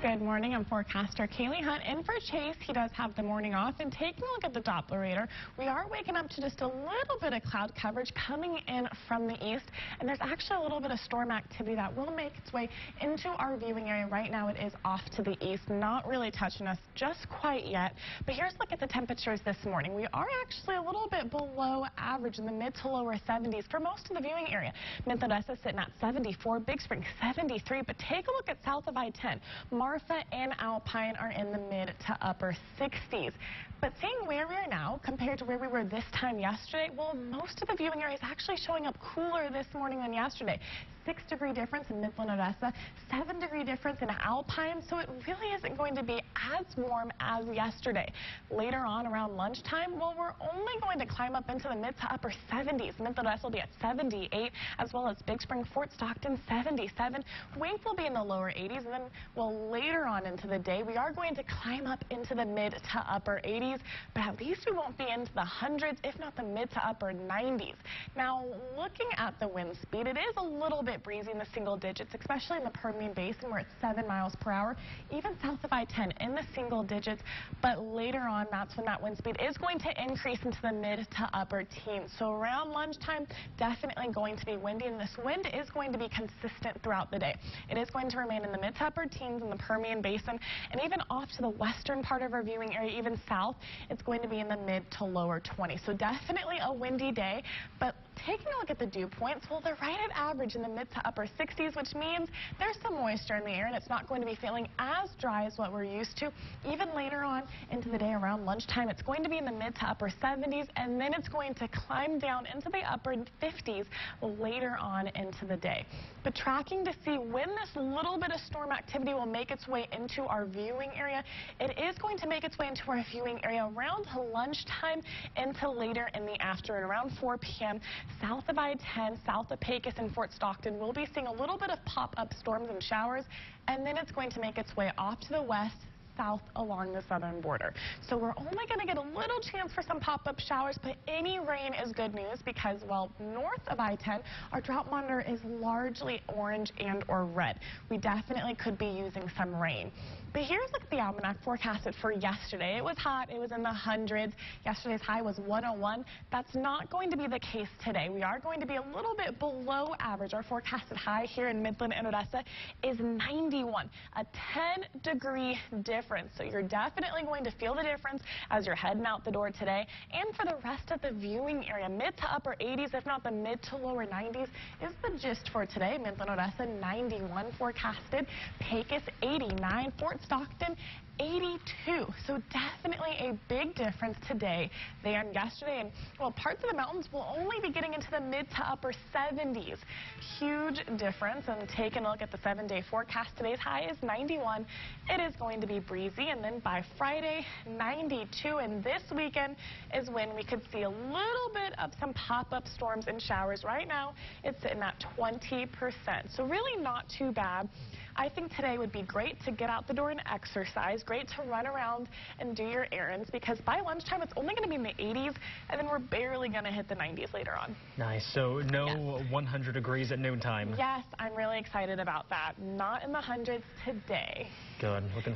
Good morning. I'm forecaster Kaylee Hunt in for Chase. He does have the morning off. And taking a look at the Doppler radar, we are waking up to just a little bit of cloud coverage coming in from the east. And there's actually a little bit of storm activity that will make its way into our viewing area. Right now it is off to the east, not really touching us just quite yet. But here's a look at the temperatures this morning. We are actually a little bit below average in the mid to lower 70s for most of the viewing area. Midland-Odessa sitting at 74, Big Spring 73. But take a look at south of I-10. Marfa and Alpine are in the mid to upper 60s. But seeing where we are now compared to where we were this time yesterday, well, most of the viewing area is actually showing up cooler this morning than yesterday. 6-degree difference in Midland-Odessa, 7-degree difference in Alpine, so it really isn't going to be as warm as yesterday. Later on around lunchtime, well, we're only going to climb up into the mid to upper 70s. Midland-Odessa will be at 78, as well as Big Spring, Fort Stockton, 77. Wink will be in the lower 80s, and then, well, later on into the day, we are going to climb up into the mid to upper 80s, but at least we won't be into the hundreds, if not the mid to upper 90s. Now, looking at the wind speed, it is a little bit breezy in the single digits, especially in the Permian Basin where it's 7 miles per hour, even south of I-10 in the single digits. But later on, that's when that wind speed is going to increase into the mid to upper teens. So around lunchtime, definitely going to be windy, and this wind is going to be consistent throughout the day. It is going to remain in the mid to upper teens in the Permian Basin, and even off to the western part of our viewing area, even south, it's going to be in the mid to lower 20s. So definitely a windy day, but taking a look at the dew points, well, they're right at average in the mid to upper 60s, which means there's some moisture in the air, and it's not going to be feeling as dry as what we're used to. Even later on into the day around lunchtime, it's going to be in the mid to upper 70s, and then it's going to climb down into the upper 50s later on into the day. But tracking to see when this little bit of storm activity will make its way into our viewing area, it is going to make its way into our viewing area around lunchtime into later in the afternoon, around 4 p.m. South of I-10, south of Pecos and Fort Stockton, we'll be seeing a little bit of pop-up storms and showers, and then it's going to make its way off to the west, south along the southern border. So we're only going to get a little chance for some pop-up showers, but any rain is good news because, well, north of I-10, our drought monitor is largely orange and or red. We definitely could be using some rain. But here's like the almanac forecasted for yesterday. It was hot. It was in the hundreds. Yesterday's high was 101. That's not going to be the case today. We are going to be a little bit below average. Our forecasted high here in Midland and Odessa is 91, a 10-degree difference. So you're definitely going to feel the difference as you're heading out the door today. And for the rest of the viewing area, mid to upper 80s, if not the mid to lower 90s, is the gist for today. Midland, Odessa, 91 forecasted. Pecos, 89. Fort Stockton, 82. So definitely a big difference today than yesterday. And, well, parts of the mountains will only be getting into the mid to upper 70s. Huge difference. And taking a look at the 7-day forecast, today's high is 91. It is going to be breezy. And then by Friday, 92. And this weekend is when we could see a little bit of some pop-up storms and showers. Right now, it's sitting at 20%. So really not too bad. I think today would be great to get out the door and exercise, great to run around and do your errands, because by lunchtime it's only going to be in the 80s, and then we're barely going to hit the 90s later on. Nice. So no 100 degrees at noontime. Yes, I'm really excited about that. Not in the hundreds today. Good. Looking